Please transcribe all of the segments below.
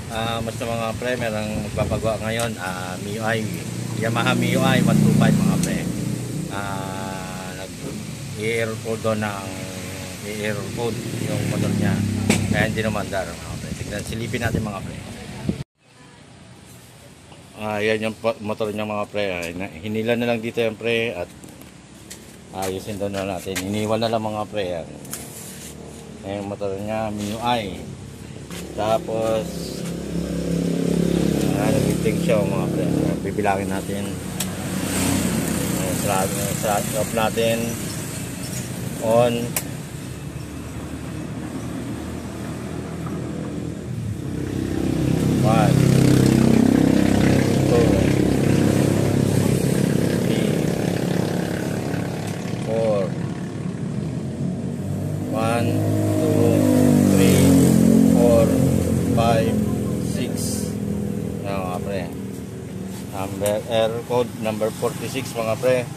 Basta mga pre, merang magpapagawa ngayon, MIUI, Yamaha MIUI 125 mga pre. Nag-air code doon ng air code yung motor niya, kaya hindi namandar mga pre. Tignan, silipin natin mga pre. Yan yung motor niya mga pre. Hinila na lang dito yung pre at ayusin doon na natin. Iniwan na lang mga pre yan. Yung motor niya MIUI. Tapos nag-ting siya mga pre. Bibilangin natin. Stop natin. On. One, two, three, four. 1, 2, 3, 4, 5, 6. Mga pre. Air code number 46 mga pre.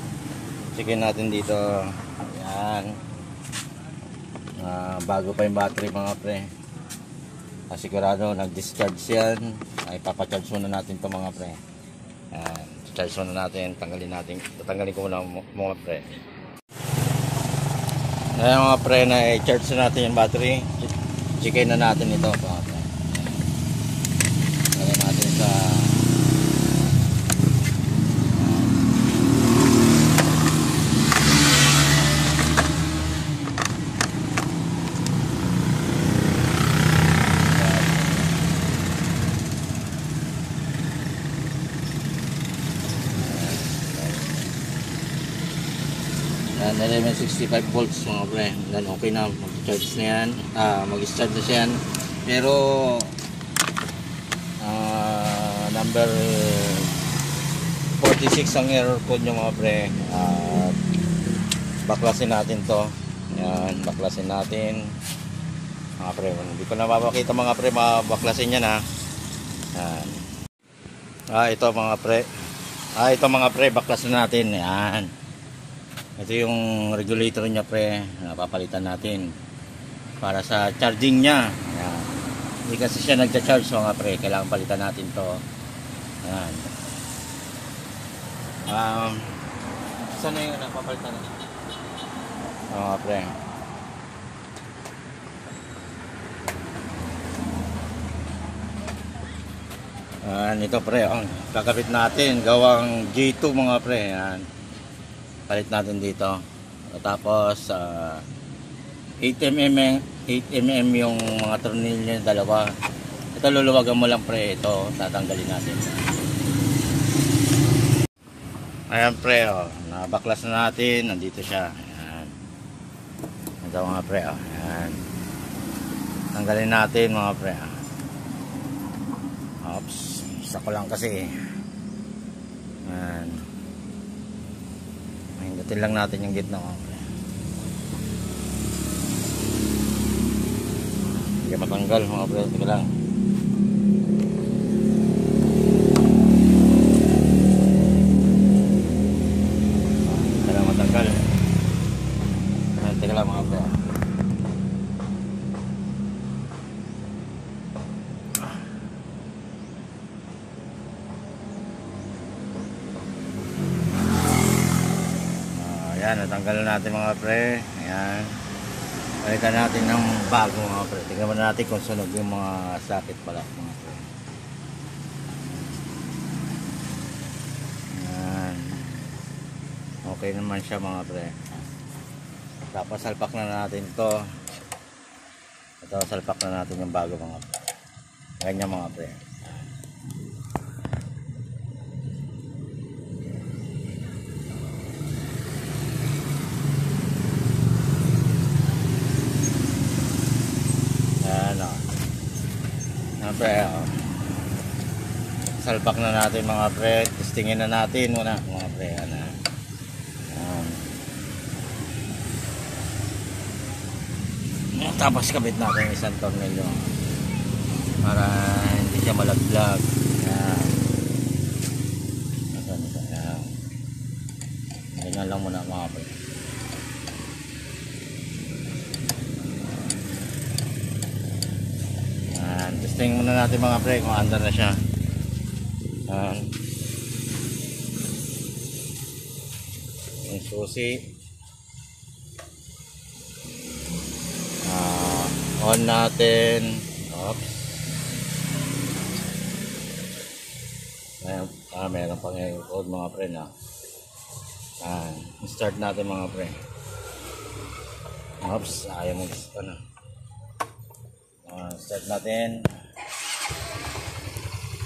Checkin natin dito. Ayan. Bago pa yung battery mga pre. Sigurado nag-discharge yan. Ay papacharge muna natin to mga pre. Ayan. Charge muna natin. Tatanggalin ko muna mga pre. Ayan mga pre, na i-charge na natin yung battery. Checkin na natin ito mga pre. Lagyan natin sa Yan, 65 volts mga pre. Yan, okay na, mag-charge na yan. Mag-start na siya yan. Pero number 46 ang error code nyo mga pre. Baklasin natin to. Yan, baklasin natin mga pre. Hindi ko na mapakita mga pre, baklasin yan ha. Yan. Ito mga pre. Ito mga pre, baklasin natin. Yan. Ito yung regulator niya pre, napapalitan natin para sa charging niya. Ayan. Hindi kasi siya nagcha-charge mga pre, kailangan palitan natin to. Ayan. Saan na yung napapalitan natin? Mga pre. Ito pre, kakabit natin, gawang G2 mga pre. Ayan. Palit natin dito. Tapos 8mm yung mga tornilyo dalawa. Ito luluwagan mo lang pre, ito tatanggalin natin. Ayan pre, nabaklas na natin, nandito siya. Ayan. Ito mga pre, ayan. Tanggalin natin mga pre. Oops, isa ko lang kasi. Ayan. Hindutin lang natin yung gitna mga pre. Hindi matanggal mga pre. Sige lang. Hindi lang matanggal. Sige lang mga pre. Ayan, natanggal natin mga pre. Ayan. Balikan natin ng bago mga pre. Tingnan mo natin kung sunog yung mga socket pala mga pre. Ayan. Okay naman siya mga pre. Tapos salpak na natin to. Ito, salpak na natin yung bago mga pre. Ganyan mga pre. Pre, salpak na natin mga pre, testingin na natin muna mga pre. Tapos kabit natin isang tornilyo para hindi siya malaglag. Ganyan lang muna mga pre. Testing muna natin mga pre kung andar na siya. Yan. Yung susi. On natin. Oops. Meron pang code mga pre na. Start natin mga pre. Oops, ayaw mo ano. Start natin.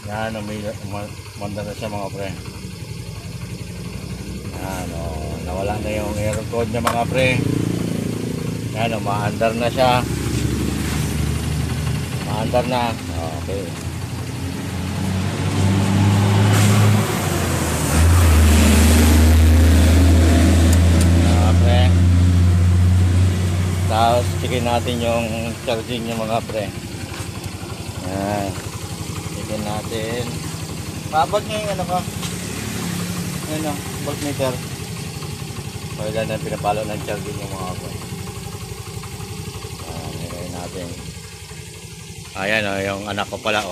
Yan, umanda na siya mga pre. Yan, nawala na yung error code niya mga pre. Yan, umaandar na siya. Umaandar na. Okay. Tapos checkin natin yung charging niya mga pre. Yan. Checkin natin. Babag niya yung ano ko. Ano, voltmeter. Pwede na pinapalo ng charging yung mga pre. Nilagay natin. Ayan yung anak ko pala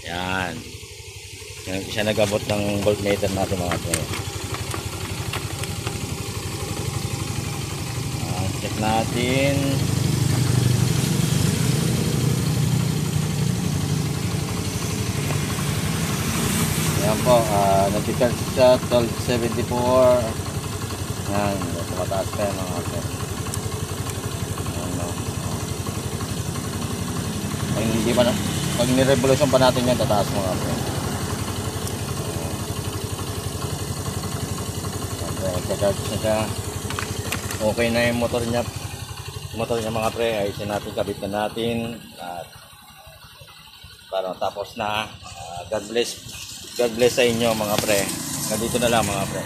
Yan. Yan siya nagabot ng voltmeter natin mga pre. Check natin. Ayan po, nag-charge siya 1274. Ayan, tumataas pa yan mga pre. Pag ni-revolution pa natin yan, tataas mga pre. Nag-charge na siya. Okay na yung motor niya mga pre. Ayusin natin, kabit na natin at para tapos na. God bless sa inyo mga pre. Nandito na lang mga pre.